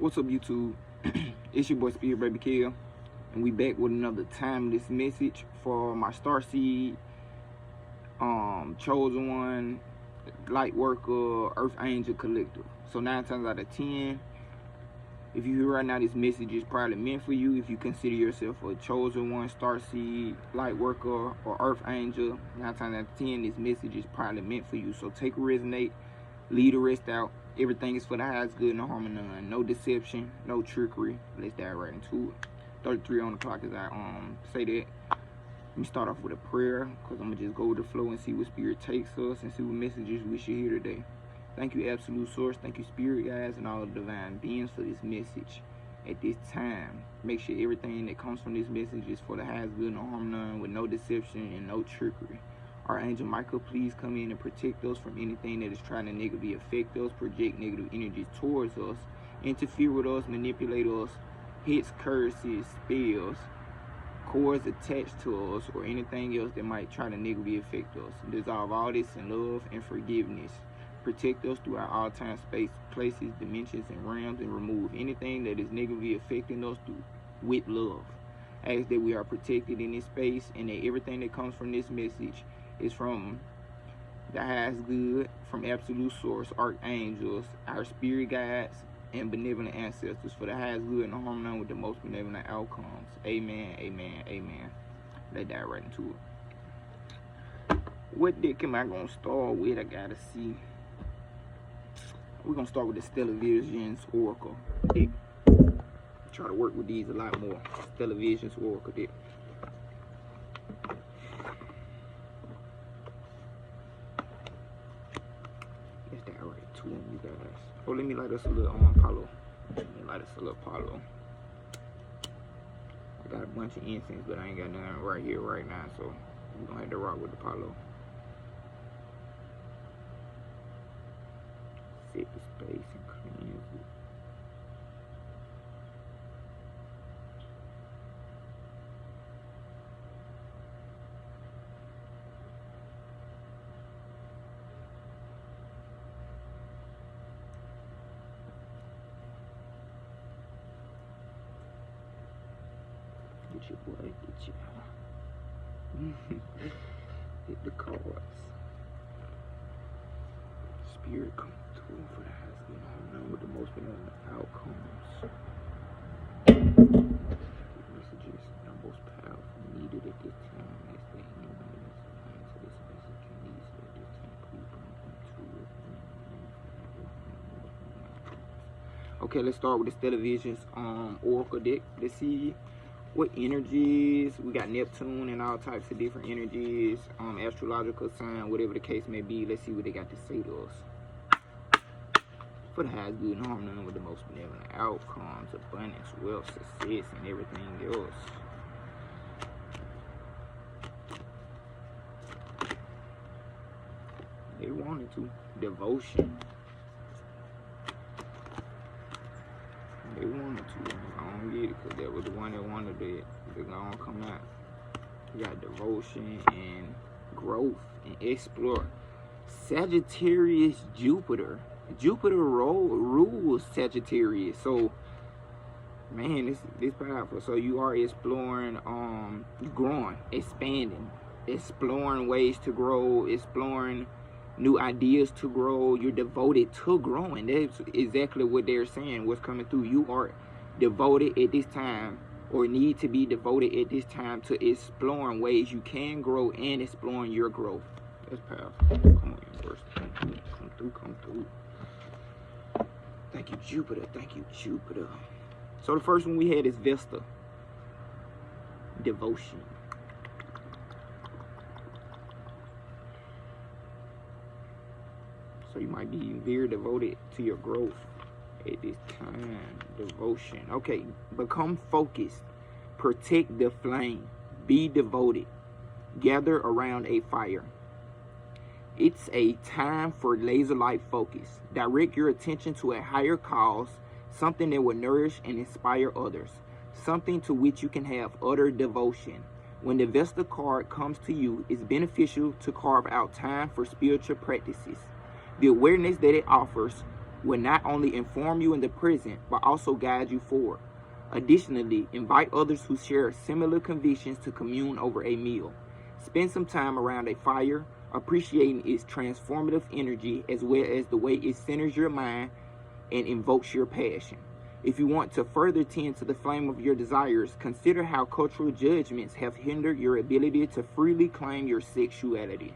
What's up, YouTube? It's your boy Spirit Baby Kill, and we back with another timeless message for my Starseed, Chosen One, Lightworker, Earth Angel Collective. So 9 times out of 10, if you hear right now, this message is probably meant for you. If you consider yourself a Chosen One, Starseed, Lightworker, or Earth Angel, 9 times out of 10, this message is probably meant for you. So take a resonate, leave the rest out. Everything is for the highest good, no harm and none. No deception, no trickery. Let's dive right into it. 33 on the clock as I say that. Let me start off with a prayer, because I'm going to just go with the flow and see what Spirit takes us and see what messages we should hear today. Thank you, Absolute Source. Thank you, Spirit guides and all the divine beings for this message. At this time, make sure everything that comes from this message is for the highest good, no harm, none, with no deception and no trickery. Archangel Michael, please come in and protect us from anything that is trying to negatively affect us, project negative energies towards us, interfere with us, manipulate us, hits, curses, spells, cords attached to us, or anything else that might try to negatively affect us. Dissolve all this in love and forgiveness. Protect us throughout all time, space, places, dimensions, and realms, and remove anything that is negatively affecting us with love. Ask that we are protected in this space, and that everything that comes from this message is from the highest good, from Absolute Source, archangels, our spirit guides, and benevolent ancestors for the highest good and no harm none with the most benevolent outcomes. Amen, amen, amen. Let's dive right into it. What deck am I going to start with? I gotta see. We're going to start with the Stellar Visions Oracle deck. Try to work with these a lot more. Stellar Visions Oracle deck. Let's dive right to them, you guys. Oh, let me light us a little Apollo. I got a bunch of incense, but I ain't got none right here right now, so we're going to have to rock with Apollo. Set the space and cleanse it. Get your boy, get your hit the cards. Spirit come through for the highest good harmony with the most benevolent outcomes. Messages are most powerful needed at this time. As they anyone is aligned to this message you need, so at this time please bring them to it. Okay, let's start with the Stellar Visions Oracle deck. Let's see what energies. We got Neptune and all types of different energies, astrological sign, whatever the case may be. Let's see what they got to say to us. For the highest good and harmony with the most benevolent outcomes, abundance, wealth, success, and everything else. They wanted to. Devotion. They wanted to. I don't get it, because that was the one that wanted it. They're gonna come out. You got devotion and growth and explore. Sagittarius Jupiter. Jupiter rules Sagittarius. So, man, this powerful. So you are exploring, growing, expanding, exploring ways to grow, exploring new ideas to grow. You're devoted to growing. That's exactly what they're saying, what's coming through. You are devoted at this time, or need to be devoted at this time, to exploring ways you can grow and exploring your growth. That's powerful. Come on, universe. Come through. Thank you, Jupiter. Thank you, Jupiter. So the first one we had is Vesta. Devotion. So you might be very devoted to your growth at this time. Devotion. Okay, become focused. Protect the flame. Be devoted. Gather around a fire. It's a time for laser-like focus. Direct your attention to a higher cause, something that will nourish and inspire others, something to which you can have utter devotion. When the Vesta card comes to you, it's beneficial to carve out time for spiritual practices. The awareness that it offers will not only inform you in the present, but also guide you forward. Additionally, invite others who share similar convictions to commune over a meal. Spend some time around a fire, appreciating its transformative energy as well as the way it centers your mind and invokes your passion. If you want to further tend to the flame of your desires, consider how cultural judgments have hindered your ability to freely claim your sexuality.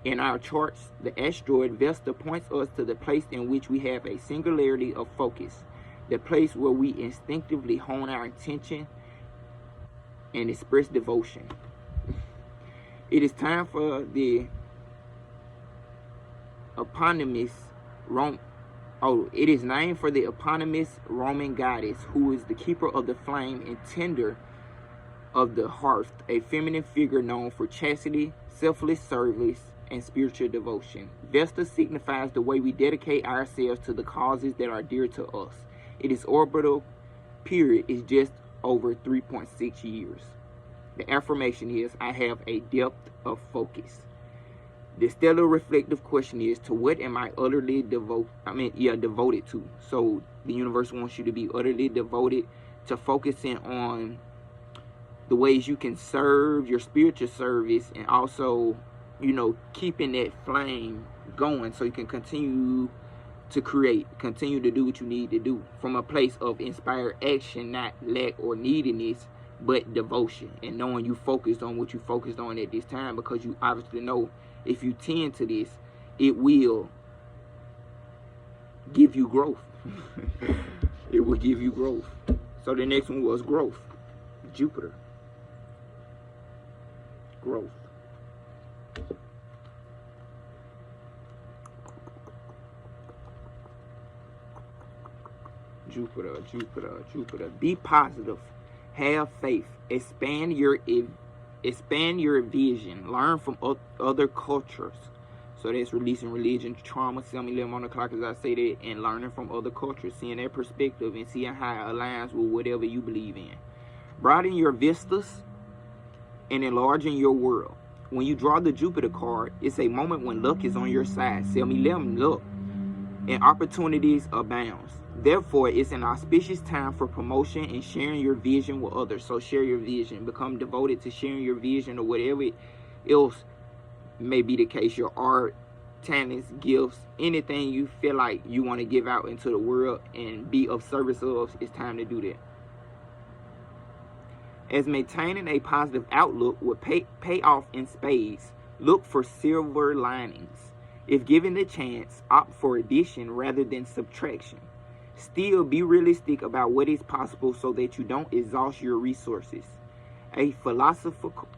In our charts, the asteroid Vesta points us to the place in which we have a singularity of focus, the place where we instinctively hone our attention and express devotion. It is time for the eponymous it is named for the eponymous Roman goddess who is the keeper of the flame and tender of the hearth, a feminine figure known for chastity, selfless service, and spiritual devotion. Vesta signifies the way we dedicate ourselves to the causes that are dear to us. Its orbital period is just over 3.6 years. The affirmation is, I have a depth of focus. The stellar reflective question is, to what am I utterly devoted to? So the universe wants you to be utterly devoted to focusing on the ways you can serve your spiritual service, and also, keeping that flame going so you can continue to create, continue to do what you need to do from a place of inspired action, not lack or neediness, but devotion, and knowing you focused on what you focused on at this time, because you obviously know if you tend to this, it will give you growth. It will give you growth. So the next one was growth. Jupiter. Growth. Jupiter. Be positive. Have faith. Expand your vision. Learn from other cultures. So that's releasing religion, trauma, 7-11 on the clock, as I say that, and learning from other cultures, seeing their perspective and seeing how it aligns with whatever you believe in. Broaden your vistas and enlarging your world. When you draw the Jupiter card, it's a moment when luck is on your side. 7-11, luck, and opportunities abounds. Therefore, it's an auspicious time for promotion and sharing your vision with others. So share your vision. Become devoted to sharing your vision, or whatever else may be the case. Your art, talents, gifts, anything you feel like you want to give out into the world and be of service of, it's time to do that. As maintaining a positive outlook will pay off in spades, look for silver linings. If given the chance, opt for addition rather than subtraction. Still, be realistic about what is possible so that you don't exhaust your resources. A philosophical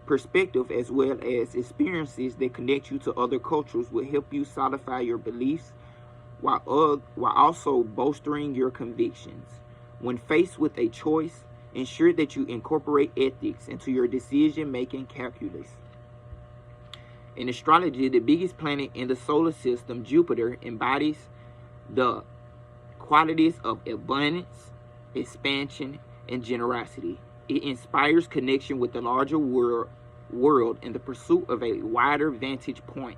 perspective, as well as experiences that connect you to other cultures, will help you solidify your beliefs while also bolstering your convictions. When faced with a choice, ensure that you incorporate ethics into your decision-making calculus. In astrology, the biggest planet in the solar system, Jupiter, embodies the qualities of abundance, expansion, and generosity. It inspires connection with the larger world in the pursuit of a wider vantage point.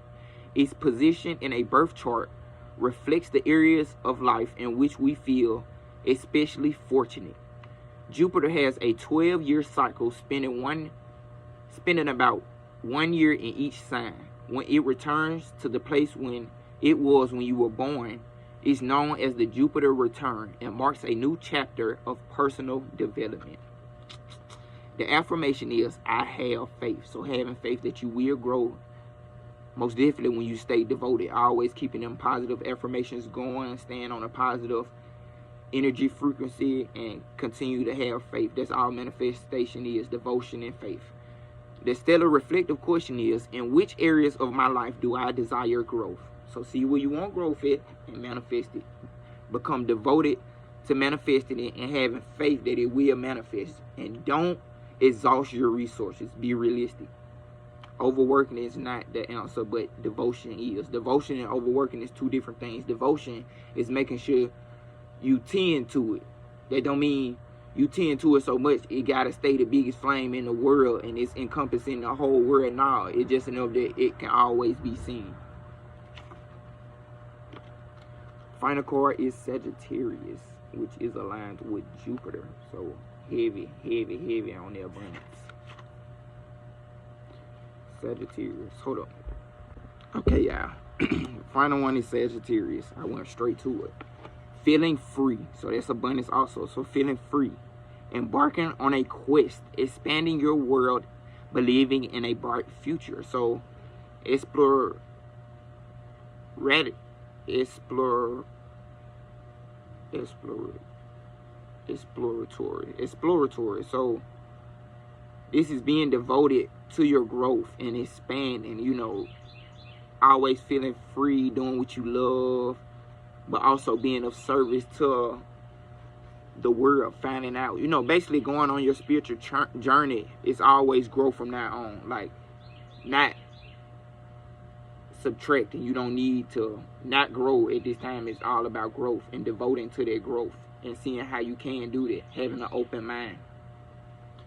Its position in a birth chart reflects the areas of life in which we feel especially fortunate. Jupiter has a 12-year cycle, spending about 1 year in each sign. When it returns to the place when it was when you were born, is known as the Jupiter return and marks a new chapter of personal development. The affirmation is, I have faith. So having faith that you will grow, most definitely when you stay devoted, always keeping them positive affirmations going, staying on a positive energy frequency, and continue to have faith. That's all manifestation is, devotion and faith. The stellar reflective question is, in which areas of my life do I desire growth? So see where you want growth at and manifest it. Become devoted to manifesting it and having faith that it will manifest. And don't exhaust your resources. Be realistic. Overworking is not the answer, but devotion is. Devotion and overworking is two different things. Devotion is making sure you tend to it. That don't mean You tend to it so much, it gotta stay the biggest flame in the world, and it's encompassing the whole world now. It's just enough that it can always be seen. Final card is Sagittarius, which is aligned with Jupiter. So heavy, heavy, heavy on the abundance. Sagittarius. Hold up. Okay, y'all. Final one is Sagittarius. I went straight to it. Feeling free. So that's abundance also. So feeling free. Embarking on a quest. Expanding your world. Believing in a bright future. So exploratory. So this is being devoted to your growth and expanding, you know, always feeling free, doing what you love, but also being of service to the world, finding out, you know, basically going on your spiritual journey. It's always growth from now on, like not subtracting. You don't need to not grow at this time. It's all about growth and devoting to that growth and seeing how you can do that, having an open mind.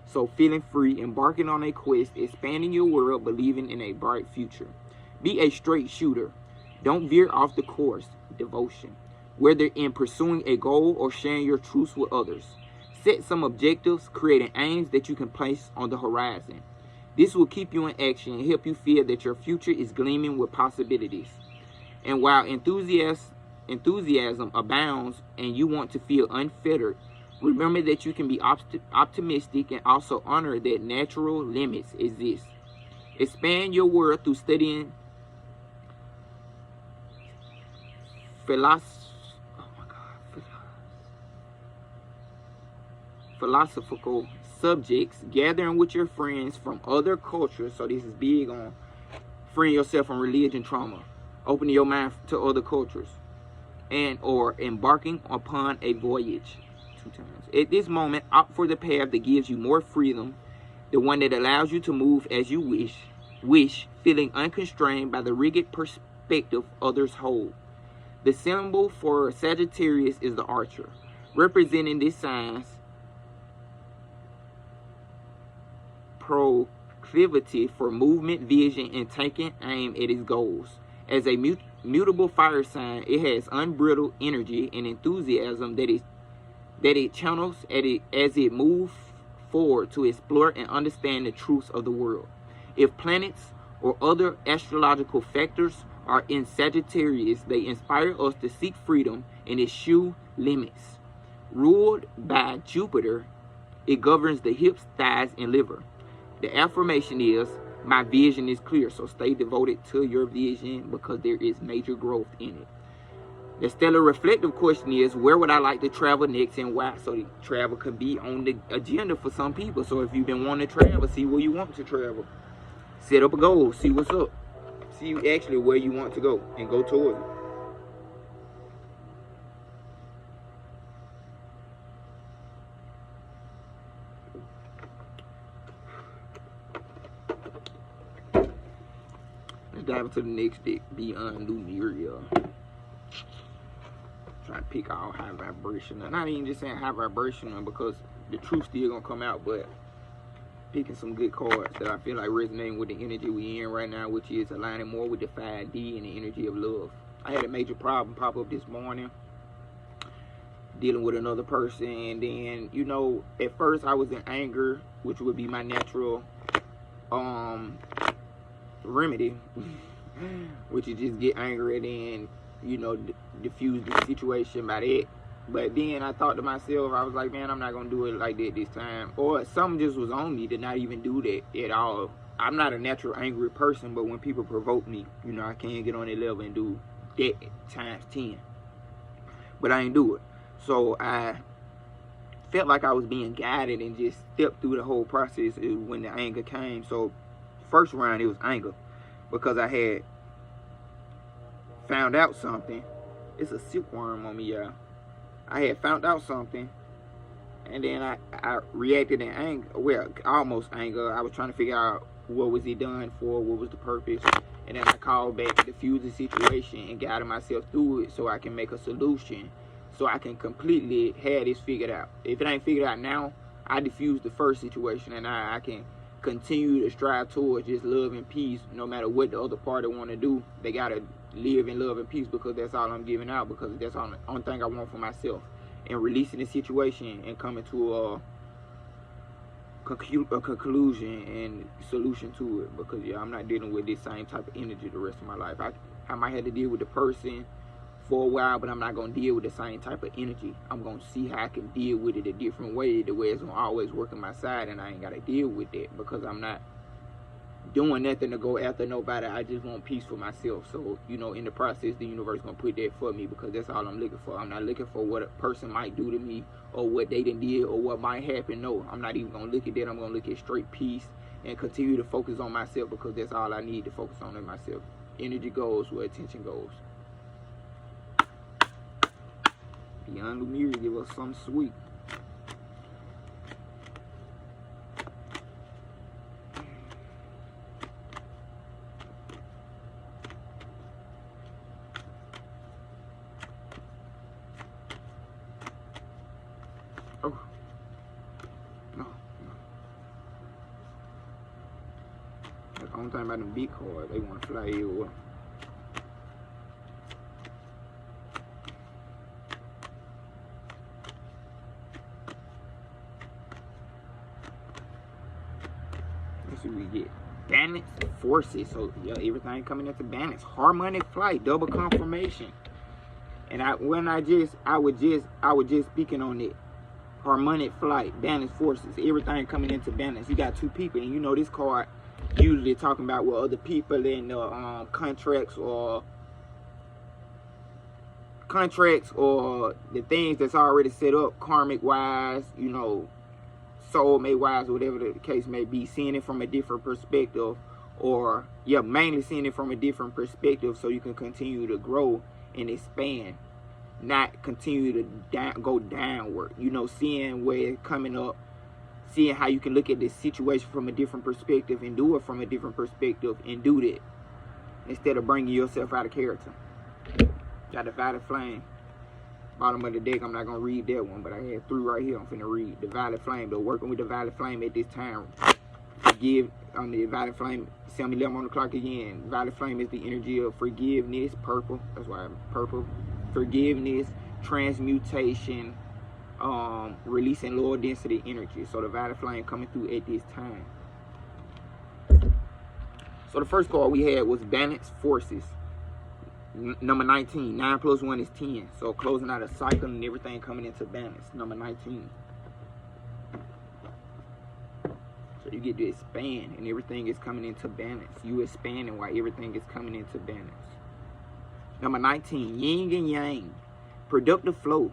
So feeling free, embarking on a quest, expanding your world, believing in a bright future. Be a straight shooter. Don't veer off the course. Devotion. Whether in pursuing a goal or sharing your truths with others. Set some objectives, creating aims that you can place on the horizon. This will keep you in action and help you feel that your future is gleaming with possibilities. And while enthusiasm abounds and you want to feel unfettered, remember that you can be optimistic and also honor that natural limits exist. Expand your world through studying philosophical subjects, gathering with your friends from other cultures. So this is big on freeing yourself from religion trauma, opening your mind to other cultures, and or embarking upon a voyage. 2 times. At this moment, opt for the path that gives you more freedom, the one that allows you to move as you wish, feeling unconstrained by the rigid perspective others hold. The symbol for Sagittarius is the archer, representing this sign's proclivity for movement, vision, and taking aim at its goals. As a mutable fire sign, it has unbridled energy and enthusiasm that it channels as it moves forward to explore and understand the truths of the world. If planets or other astrological factors are in Sagittarius, they inspire us to seek freedom and eschew limits. Ruled by Jupiter, it governs the hips, thighs, and liver. The affirmation is, my vision is clear. So stay devoted to your vision because there is major growth in it. The stellar reflective question is, where would I like to travel next and why? So the travel could be on the agenda for some people. So if you've been wanting to travel, see where you want to travel. Set up a goal, see what's up. See actually where you want to go and go towards it. Let's dive into the next deck, Beyond Lumeria. Trying to pick all high vibrational. Not even just saying high vibrational because the truth still gonna come out, but picking some good cards that I feel like resonating with the energy we in right now, which is aligning more with the 5D and the energy of love. I had a major problem pop up this morning dealing with another person, and then, you know, at first I was in anger, which would be my natural remedy, which is just get angry and then, you know, diffuse the situation by that. But then I thought to myself, I was like, man, I'm not gonna do it like that this time. Or something just was on me to not even do that at all. I'm not a natural angry person, but when people provoke me, you know, I can get on that level and do that times 10. But I ain't do it. So I felt like I was being guided and just stepped through the whole process when the anger came. So first round, it was anger because I had found out something. It's a silkworm on me, y'all. I had found out something, and then I reacted in anger. Well, almost anger. I was trying to figure out what was he done for, what was the purpose, and then I called back to diffuse the situation and guided myself through it so I can make a solution. so I can completely have this figured out. If it ain't figured out now, I diffuse the first situation, and I can continue to strive towards just love and peace. No matter what the other party want to do, they gotta live in love and peace, because that's all I'm giving out, because that's the only thing I want for myself. And releasing the situation and coming to a conclusion and solution to it, because yeah, I'm not dealing with this same type of energy the rest of my life. I might have to deal with the person for a while, but I'm not going to deal with the same type of energy. I'm going to see how I can deal with it a different way, the way it's going to always work on my side, and I ain't got to deal with that, because I'm not doing nothing to go after nobody. I just want peace for myself. So, you know, in the process, the universe going to put that for me, because that's all I'm looking for. I'm not looking for what a person might do to me, or what they done did, or what might happen. No, I'm not even going to look at that. I'm going to look at straight peace and continue to focus on myself, because that's all I need to focus on in myself. Energy goes where attention goes. Beyond Lumiere, give us something sweet. Oh, no. The only thing about them big cards, they want to fly everywhere. Let's see what we get. Balance forces. So yeah, everything coming into balance. Harmonic flight, double confirmation. And I was just speaking on it. Harmonic flight, balance forces, everything coming into balance. You got two people, and you know this card usually talking about with other people in contracts or the things that's already set up, karmic wise, you know, soulmate wise, whatever the case may be. Seeing it from a different perspective, or yeah, mainly seeing it from a different perspective, so you can continue to grow and expand, not continue to go downward. You know, seeing where it's coming up, seeing how you can look at this situation from a different perspective and do it from a different perspective and do that instead of bringing yourself out of character. Got Divided Flame. Bottom of the deck, I'm not going to read that one, but I had 3 right here I'm finna read. Divided Flame, though, working with Divided Flame at this time. Forgive, on the Divided Flame, 7-11 on the clock again. Divided Flame is the energy of forgiveness, purple, that's why I'm purple. Forgiveness, transmutation, releasing lower density energy. So Divided Flame coming through at this time. So the first card we had was Balance Forces. Number 19. 9 plus 1 is 10. So closing out a cycle and everything coming into balance. Number 19. So you get to expand and everything is coming into balance. You expanding while everything is coming into balance. Number 19. Yin and Yang. Productive flow.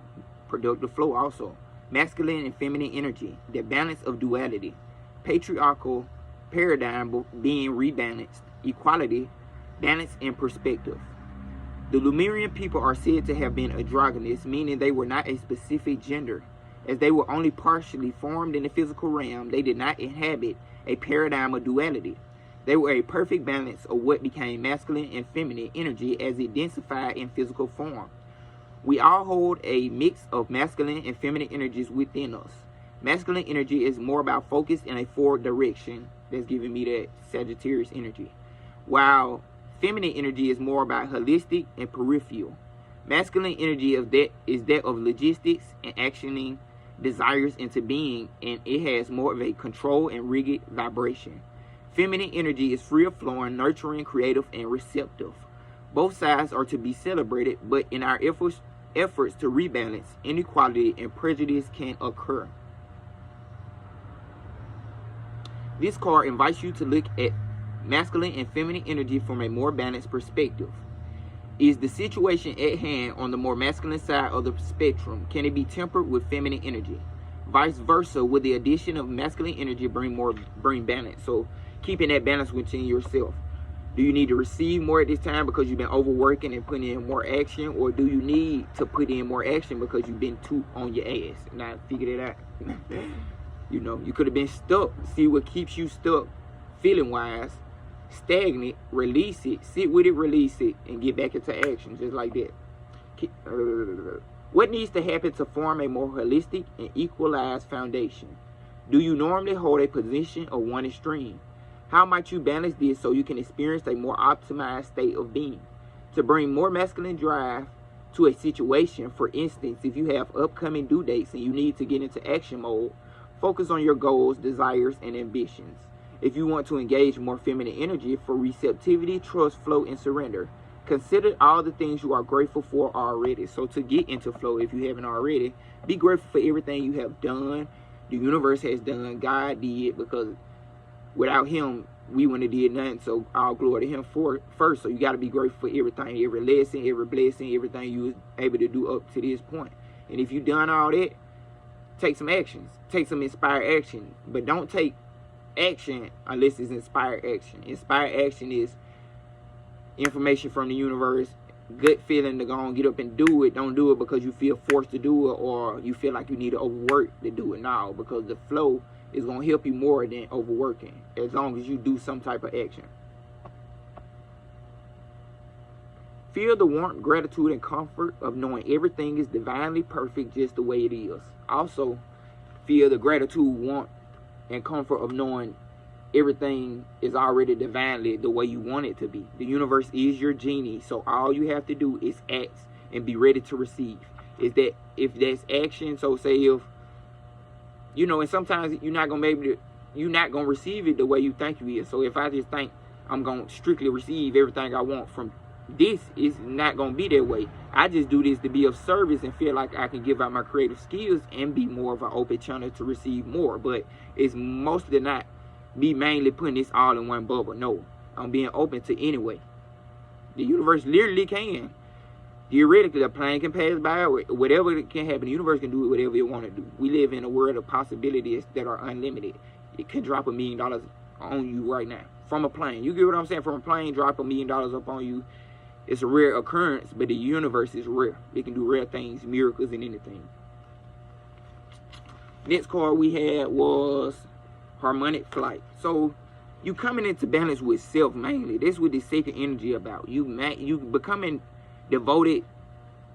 Productive flow also. Masculine and feminine energy. The balance of duality. Patriarchal paradigm being rebalanced. Equality. Balance and perspective. The Lemurian people are said to have been androgynous, meaning they were not a specific gender. As they were only partially formed in the physical realm, they did not inhabit a paradigm of duality. They were a perfect balance of what became masculine and feminine energy as it densified in physical form. We all hold a mix of masculine and feminine energies within us. Masculine energy is more about focus in a forward direction. That's giving me that Sagittarius energy. While feminine energy is more about holistic and peripheral. Masculine energy is that of logistics and actioning desires into being, and it has more of a control and rigid vibration. Feminine energy is free of flowing, nurturing, creative, and receptive. Both sides are to be celebrated, but in our efforts to rebalance, inequality and prejudice can occur. This card invites you to look at masculine and feminine energy from a more balanced perspective. Is the situation at hand on the more masculine side of the spectrum? Can it be tempered with feminine energy? Vice versa, with the addition of masculine energy bring balance? So keeping that balance within yourself. Do you need to receive more at this time because you've been overworking and putting in more action, or do you need to put in more action because you've been too on your ass? And I figured it out. You know, you could have been stuck. See what keeps you stuck feeling wise. Stagnant, release it, sit with it, release it, and get back into action, just like that. What needs to happen to form a more holistic and equalized foundation? Do you normally hold a position of one extreme? How might you balance this so you can experience a more optimized state of being? To bring more masculine drive to a situation, for instance, if you have upcoming due dates and you need to get into action mode, focus on your goals, desires, and ambitions. If you want to engage more feminine energy for receptivity, trust, flow, and surrender, consider all the things you are grateful for already. So to get into flow, if you haven't already, be grateful for everything you have done, the universe has done, God did, because without him, we wouldn't have did nothing. So all glory to him first. So you got to be grateful for everything, every lesson, every blessing, everything you was able to do up to this point. And if you've done all that, take some actions. Take some inspired action. But don't take action unless it's inspired action. Inspired action is information from the universe, good feeling to go and get up and do it. Don't do it because you feel forced to do it or you feel like you need to overwork to do it now, because the flow is going to help you more than overworking as long as you do some type of action. Feel the warmth, gratitude, and comfort of knowing everything is divinely perfect just the way it is. Also, feel the gratitude, warmth, and comfort of knowing everything is already divinely the way you want it to be. The universe is your genie, so all you have to do is act and be ready to receive. Is that if that's action? So say if you know, and sometimes you're not gonna receive it the way you think you is. So if I just think I'm gonna strictly receive everything I want from this, is not gonna be that way. I just do this to be of service and feel like I can give out my creative skills and be more of an open channel to receive more. But it's mostly not be mainly putting this all in one bubble. No, I'm being open to anyway. The universe literally can. Theoretically, a plane can pass by, whatever can happen. The universe can do whatever it want to do. We live in a world of possibilities that are unlimited. It could drop $1 million on you right now from a plane. You get what I'm saying? From a plane, drop $1 million up on you. It's a rare occurrence, but the universe is rare. It can do rare things, miracles, and anything. Next card we had was harmonic flight. So you coming into balance with self mainly. That's what the sacred energy about. You becoming devoted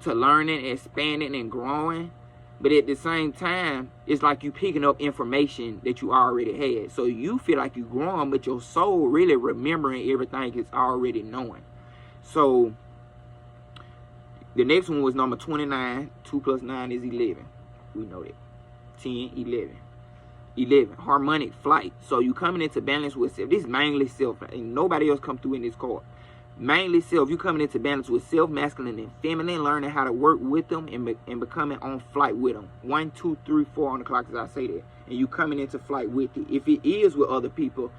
to learning, expanding, and growing, but at the same time, it's like you picking up information that you already had. So you feel like you're growing, but your soul really remembering everything it's already knowing. So the next one was number 29. 2 plus 9 is 11. We know that. 10, 11. 11. Harmonic flight. So you coming into balance with self. This is mainly self. And nobody else come through in this card. Mainly self. You coming into balance with self, masculine and feminine, learning how to work with them and becoming on flight with them. 1, 2, 3, 4 on the clock as I say that. And you coming into flight with it. If it is with other people,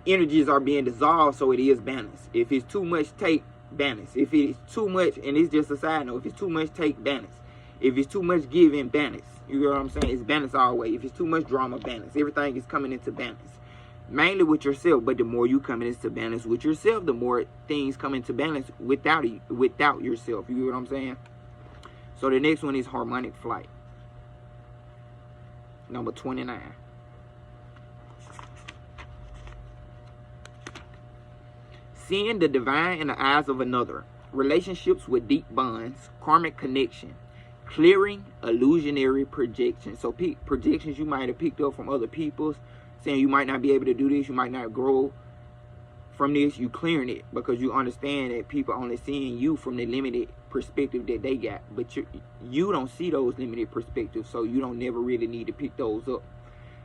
energies are being dissolved, so it is balance. If it's too much, take balance. If it's too much, and it's just a side note, if it's too much, take balance. If it's too much, give in balance. You know what I'm saying? It's balance always. If it's too much drama, balance. Everything is coming into balance. Mainly with yourself, but the more you come into balance with yourself, the more things come into balance without yourself. You know what I'm saying? So the next one is harmonic flight. Number 29. Seeing the divine in the eyes of another. Relationships with deep bonds. Karmic connection. Clearing illusionary projections. So projections you might have picked up from other people's, saying you might not be able to do this, you might not grow from this. You clearing it because you understand that people only seeing you from the limited perspective that they got, but you don't see those limited perspectives, so you don't never really need to pick those up.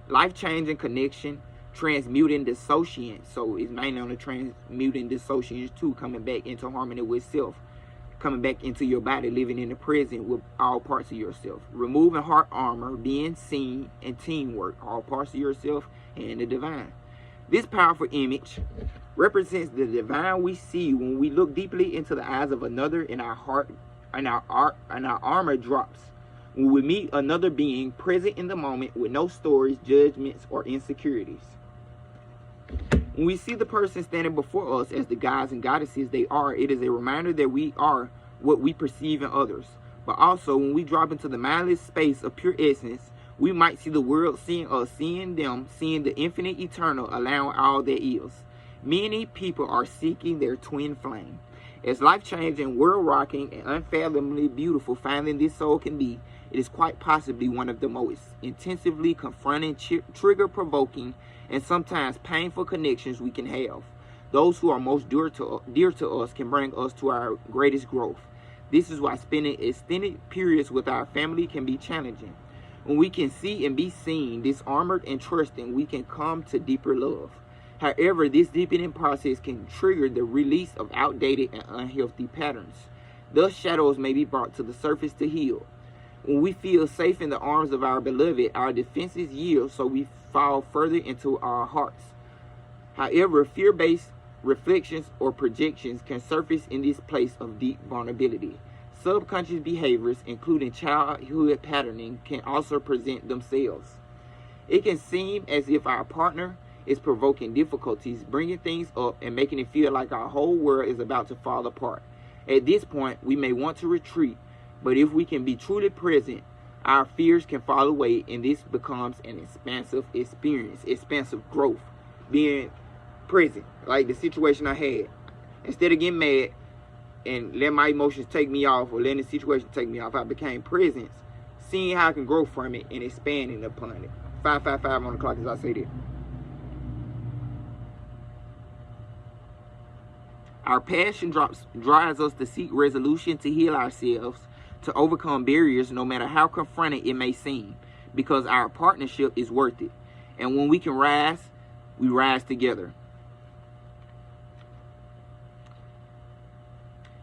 Life-changing connection. Transmuting dissociance. So it's mainly on the transmuting dissociance too, coming back into harmony with self, coming back into your body, living in the present with all parts of yourself. Removing heart armor, being seen, and teamwork, all parts of yourself and the divine. This powerful image represents the divine we see when we look deeply into the eyes of another, and our heart and our armor drops. When we meet another being present in the moment with no stories, judgments, or insecurities. When we see the person standing before us as the gods and goddesses they are, it is a reminder that we are what we perceive in others. But also, when we drop into the mindless space of pure essence, we might see the world seeing us, seeing them, seeing the infinite eternal, allowing all that is. Many people are seeking their twin flame. As life-changing, world-rocking, and unfathomably beautiful finding this soul can be, it is quite possibly one of the most intensively confronting, trigger-provoking, and sometimes painful connections we can have. Those who are most dear to us can bring us to our greatest growth. This is why spending extended periods with our family can be challenging. When we can see and be seen, disarmored and trusting, we can come to deeper love. However, this deepening process can trigger the release of outdated and unhealthy patterns. Thus, shadows may be brought to the surface to heal. When we feel safe in the arms of our beloved, our defenses yield, so we fall further into our hearts. However, fear-based reflections or projections can surface in this place of deep vulnerability. Subconscious behaviors, including childhood patterning, can also present themselves. It can seem as if our partner is provoking difficulties, bringing things up, and making it feel like our whole world is about to fall apart. At this point, we may want to retreat, but if we can be truly present, our fears can fall away, and this becomes an expansive experience, expansive growth. Being present, like the situation I had, instead of getting mad and let my emotions take me off or letting the situation take me off, I became present, seeing how I can grow from it and expanding upon it. 555 on the clock as I say that. Our passion drives us to seek resolution, to heal ourselves, to overcome barriers, no matter how confronting it may seem, because our partnership is worth it. And when we can rise, we rise together.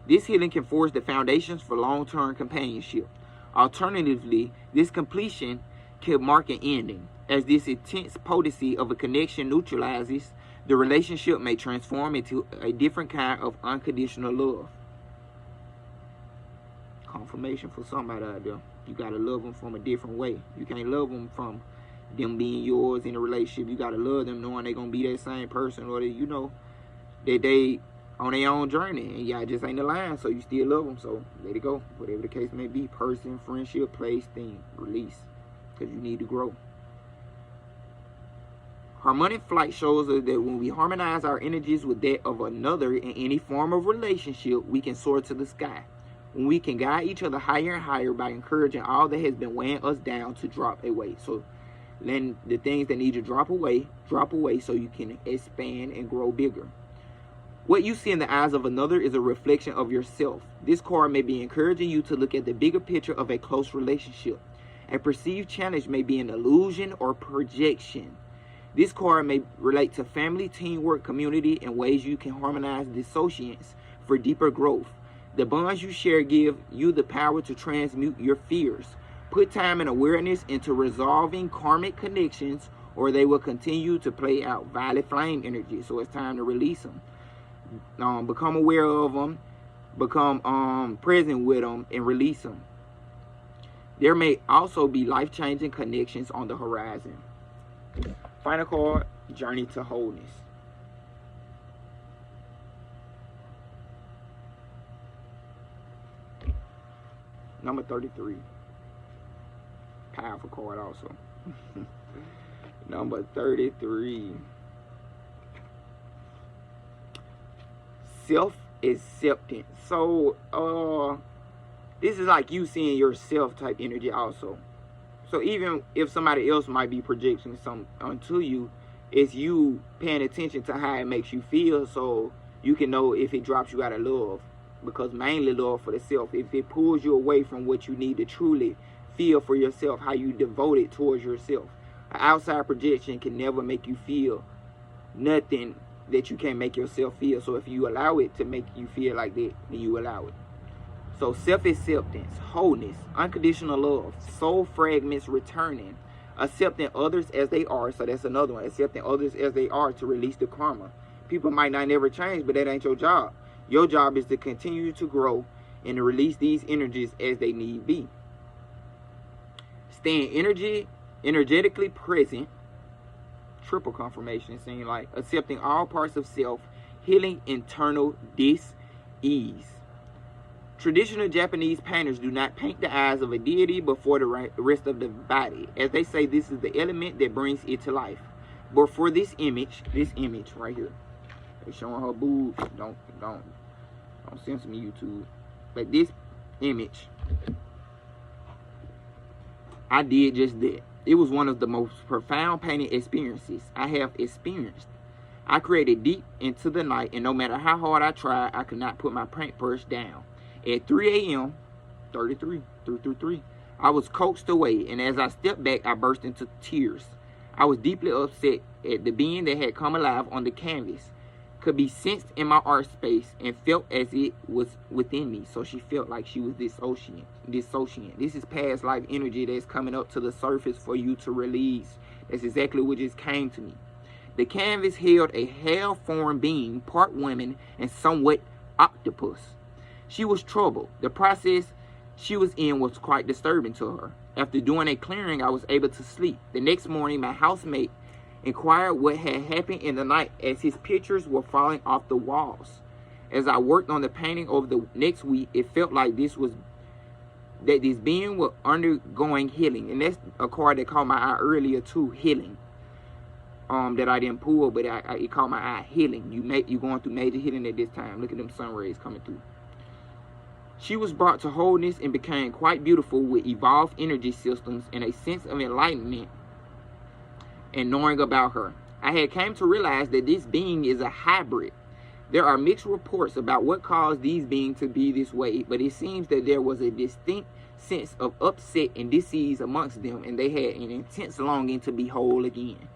This healing can forge the foundations for long-term companionship. Alternatively, this completion can mark an ending. As this intense potency of a connection neutralizes, the relationship may transform into a different kind of unconditional love. Confirmation for somebody out there. You got to love them from a different way. You can't love them from them being yours in a relationship. You got to love them knowing they're going to be that same person, or that, you know, that they on their own journey and y'all just ain't aligned, so you still love them. So let it go. Whatever the case may be, person, friendship, place, thing, release, because you need to grow. Harmonic flight shows us that when we harmonize our energies with that of another in any form of relationship, we can soar to the sky. When we can guide each other higher and higher by encouraging all that has been weighing us down to drop away. So then the things that need to drop away so you can expand and grow bigger. What you see in the eyes of another is a reflection of yourself. This card may be encouraging you to look at the bigger picture of a close relationship. A perceived challenge may be an illusion or projection. This card may relate to family, teamwork, community, and ways you can harmonize dissociates for deeper growth. The bonds you share give you the power to transmute your fears. Put time and awareness into resolving karmic connections, or they will continue to play out violet flame energy. So it's time to release them. Become aware of them, become present with them, and release them. There may also be life-changing connections on the horizon. Final card, Journey to Wholeness. Number 33. Powerful card also. Number 33. Self-acceptance. So, this is like you seeing yourself type energy also. So even if somebody else might be projecting something onto you, it's you paying attention to how it makes you feel, so you can know if it drops you out of love. Because mainly love for the self. If it pulls you away from what you need to truly feel for yourself, how you devote it towards yourself. An outside projection can never make you feel nothing that you can't make yourself feel. So if you allow it to make you feel like that, then you allow it. So self-acceptance, wholeness, unconditional love, soul fragments returning, accepting others as they are. So that's another one. Accepting others as they are to release the karma. People might not never change, but that ain't your job. Your job is to continue to grow and to release these energies as they need be. Staying energetically present. Triple confirmation, it seems like. Accepting all parts of self. Healing internal dis-ease. Traditional Japanese painters do not paint the eyes of a deity before the rest of the body. As they say, this is the element that brings it to life. But for this image right here, they're showing her boobs. Don't. Don't censor me, YouTube. But this image, I did just that. It was one of the most profound painting experiences I have experienced. I created deep into the night, and no matter how hard I tried, I could not put my paintbrush down. At 3 a.m., 333, I was coaxed away, and as I stepped back, I burst into tears. I was deeply upset at the being that had come alive on the canvas, could be sensed in my art space, and felt as it was within me. So she felt like she was dissociant. This is past life energy that's coming up to the surface for you to release. That's exactly what just came to me. The canvas held a hell-formed being, part woman and somewhat octopus. She was troubled. The process she was in was quite disturbing to her. After doing a clearing, I was able to sleep. The next morning, my housemate inquired what had happened in the night as his pictures were falling off the walls. As I worked on the painting over the next week, it felt like this being was undergoing healing. And that's a card that caught my eye earlier too, healing. That I didn't pull, but it caught my eye, healing. You going through major healing at this time. Look at them sun rays coming through. She was brought to wholeness and became quite beautiful with evolved energy systems and a sense of enlightenment and knowing about her. I had came to realize that this being is a hybrid. There are mixed reports about what caused these beings to be this way, but it seems that there was a distinct sense of upset and disease amongst them, and they had an intense longing to be whole again.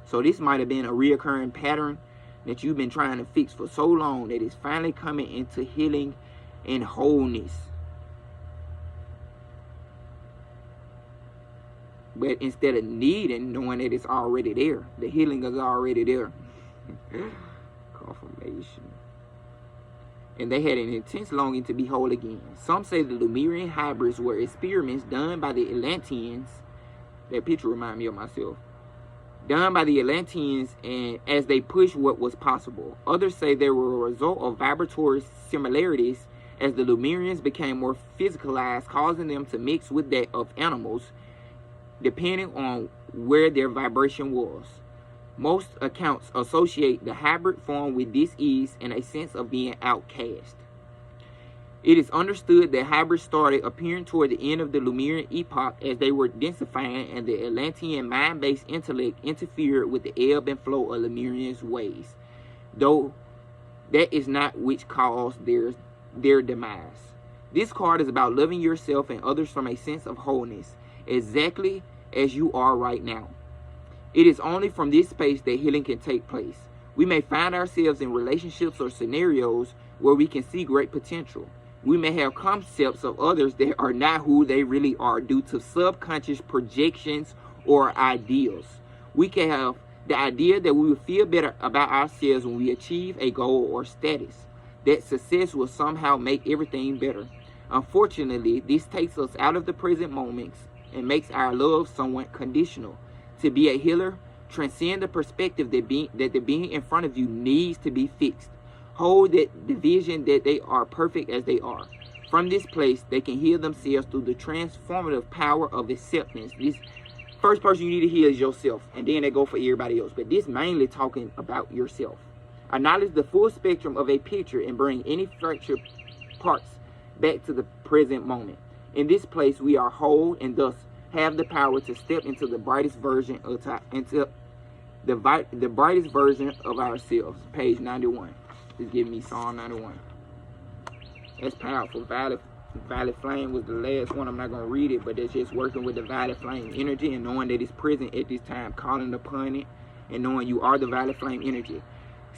So this might have been a reoccurring pattern that you've been trying to fix for so long that it's finally coming into healing and wholeness. But instead of needing, knowing that it's already there, the healing is already there. Confirmation. And they had an intense longing to be whole again. Some say the Lemurian hybrids were experiments done by the Atlanteans. That picture reminds me of myself. Done by the Atlanteans, and as they pushed what was possible. Others say they were a result of vibratory similarities as the Lemurians became more physicalized, causing them to mix with that of animals, depending on where their vibration was. Most accounts associate the hybrid form with dis-ease and a sense of being outcast. It is understood that hybrids started appearing toward the end of the Lemurian epoch as they were densifying, and the Atlantean mind-based intellect interfered with the ebb and flow of Lemurians' ways, though that is not which caused their demise. This card is about loving yourself and others from a sense of wholeness, exactly as you are right now. It is only from this space that healing can take place. We may find ourselves in relationships or scenarios where we can see great potential. We may have concepts of others that are not who they really are due to subconscious projections or ideals. We can have the idea that we will feel better about ourselves when we achieve a goal or status, that success will somehow make everything better. Unfortunately, this takes us out of the present moments and makes our love somewhat conditional. To be a healer, transcend the perspective that the being in front of you needs to be fixed. Hold that the vision that they are perfect as they are. From this place, they can heal themselves through the transformative power of acceptance. This first person you need to heal is yourself, and then they go for everybody else. But this mainly talking about yourself. Acknowledge the full spectrum of a picture and bring any fractured parts back to the present moment. In this place, we are whole and thus have the power to step into the brightest version of the brightest version of ourselves. Page 91. Just give me Psalm 91. That's powerful. Violet Flame was the last one. I'm not going to read it, but it's just working with the Violet Flame energy and knowing that it's present at this time, calling upon it, and knowing you are the Violet Flame energy.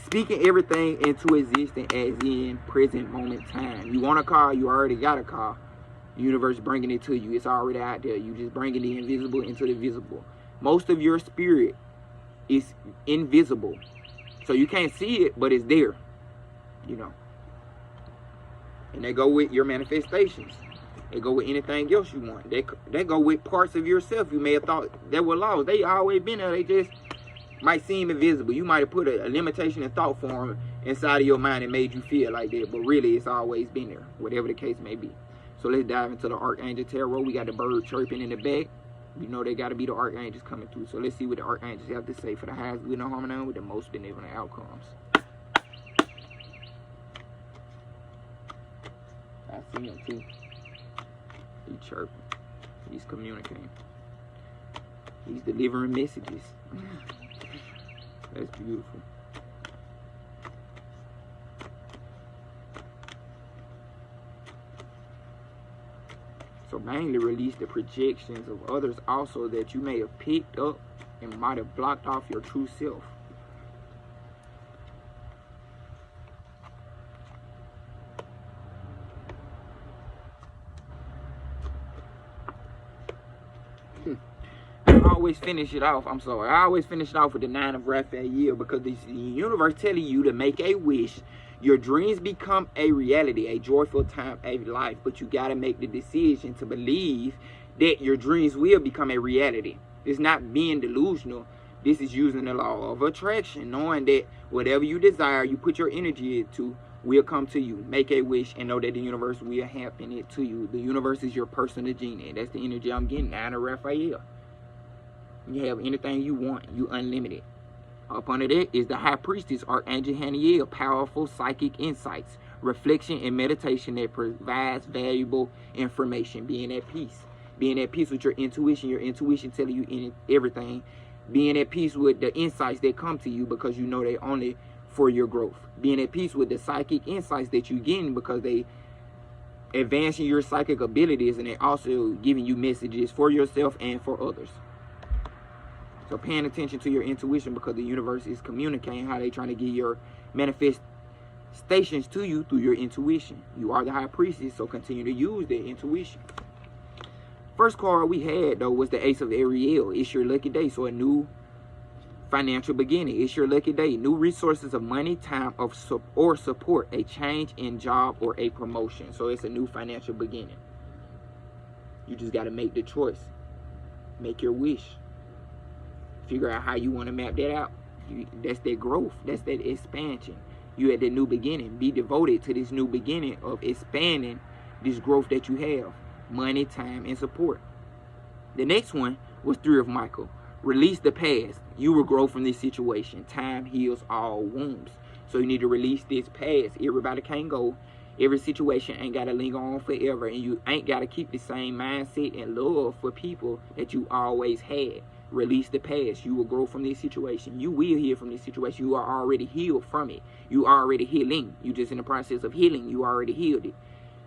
Speaking everything into existence as in present moment time. You want a car, you already got a car. The universe bringing it to you. It's already out there. You just bringing the invisible into the visible. Most of your spirit is invisible. So you can't see it, but it's there. You know. And they go with your manifestations. They go with anything else you want. They go with parts of yourself you may have thought that were lost. They always been there. They just might seem invisible. You might have put a limitation in thought form inside of your mind and made you feel like that. But really, it's always been there. Whatever the case may be. So let's dive into the Archangel Tarot. We got the bird chirping in the back. You know they got to be the Archangels coming through. So let's see what the Archangels have to say for the highest good and harmony with the most benevolent outcomes. I see him too. He chirping. He's communicating. He's delivering messages. That's beautiful. So mainly release the projections of others also that you may have picked up and might have blocked off your true self. I always finish it off. I'm sorry. I always finish it off with the 9 of Raphael because the universe telling you to make a wish. Your dreams become a reality, a joyful time, a life. But you got to make the decision to believe that your dreams will become a reality. It's not being delusional. This is using the law of attraction, knowing that whatever you desire, you put your energy into, will come to you. Make a wish and know that the universe will happen it to you. The universe is your personal genie. That's the energy I'm getting. 9 of Raphael. You have anything you want. You unlimited. Up under that is the High Priestess, Archangel Haniel, powerful psychic insights, reflection and meditation that provides valuable information. Being at peace. Being at peace with your intuition telling you everything. Being at peace with the insights that come to you because you know they're only for your growth. Being at peace with the psychic insights that you're getting because they advancing your psychic abilities and they're also giving you messages for yourself and for others. So paying attention to your intuition because the universe is communicating how they're trying to get your manifestations to you through your intuition. You are the High Priestess, so continue to use that intuition. First card we had, though, was the Ace of Ariel. It's your lucky day, so a new financial beginning. It's your lucky day. New resources of money, time, or support. A change in job or a promotion. So it's a new financial beginning. You just got to make the choice. Make your wish. Figure out how you want to map that out. That's that growth. That's that expansion. You at the new beginning. Be devoted to this new beginning of expanding this growth that you have. Money, time, and support. The next one was 3 of Michael. Release the past. You will grow from this situation. Time heals all wounds. So you need to release this past. Everybody can't go. Every situation ain't got to linger on forever. And you ain't got to keep the same mindset and love for people that you always had. Release the past. You will grow from this situation. You will heal from this situation. You are already healed from it. You are already healing. You just in the process of healing. You already healed it.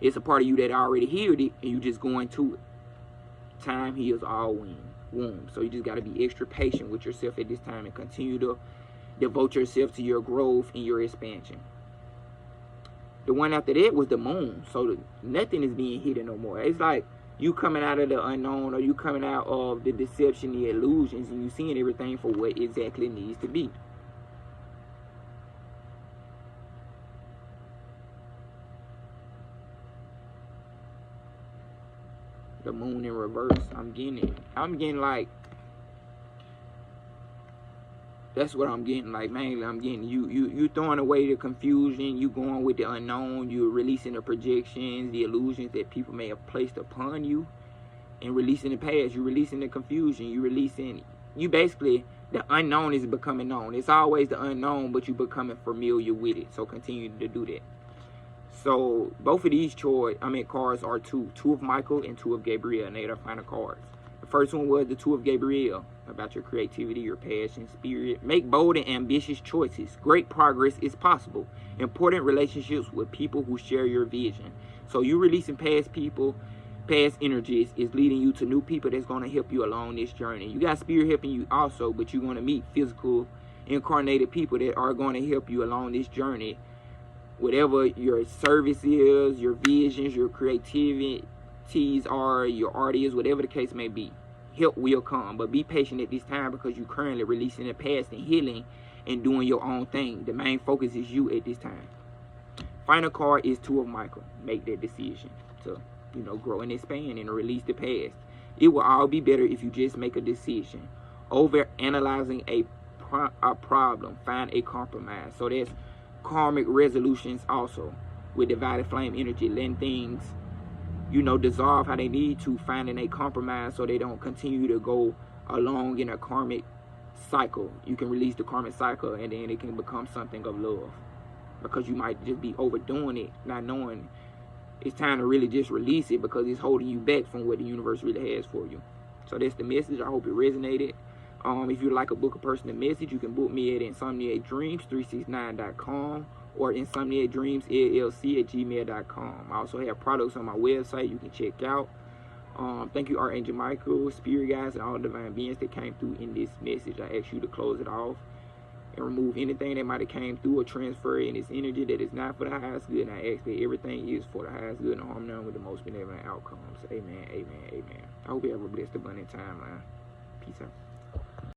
It's a part of you that already healed it, and you just going to it. Time heals all wounds. So you just got to be extra patient with yourself at this time and continue to devote yourself to your growth and your expansion. The one after that was the moon. So nothing is being hidden no more. It's like you coming out of the unknown, or you coming out of the deception, the illusions, and you seeing everything for what exactly needs to be. The moon in reverse. I'm getting like, that's what I'm getting like. Mainly I'm getting you throwing away the confusion. You going with the unknown. You're releasing the projections, the illusions that people may have placed upon you, and releasing the past. You're releasing the confusion. You basically, the unknown is becoming known. It's always the unknown, but you becoming familiar with it. So continue to do that. So both of these cards are 2 of Michael and 2 of Gabriel, and they're the final cards. The first one was the 2 of Gabriel, about your creativity, your passion, spirit. Make bold and ambitious choices. Great progress is possible. Important relationships with people who share your vision. So you releasing past people, past energies is leading you to new people that's going to help you along this journey. You got spirit helping you also, but you're going to meet physical, incarnated people that are going to help you along this journey. Whatever your service is, your visions, your creativities are, your art is, whatever the case may be, help will come. But be patient at this time because you're currently releasing the past and healing and doing your own thing. The main focus is you at this time. Final card is 2 of Michael. Make that decision to, grow and expand and release the past. It will all be better if you just make a decision. Over analyzing a problem, find a compromise. So that's karmic resolutions also with divided flame energy, letting things dissolve how they need to, finding a compromise so they don't continue to go along in a karmic cycle. You can release the karmic cycle and then it can become something of love, because you might just be overdoing it, not knowing it's time to really just release it, because it's holding you back from what the universe really has for you. So that's the message. I hope it resonated. If you'd like a book a person a message, you can book me at insomniatedreams369.com or insomniatedreamsllc@gmail.com. I also have products on my website you can check out. Thank you, Archangel Michael, spirit guides, and all divine beings that came through in this message. I ask you to close it off and remove anything that might have came through or transfer in this energy that is not for the highest good. And I ask that everything is for the highest good and harmony with the most benevolent outcomes. Amen, amen, amen. I hope you have a blessed, abundant timeline. Peace out.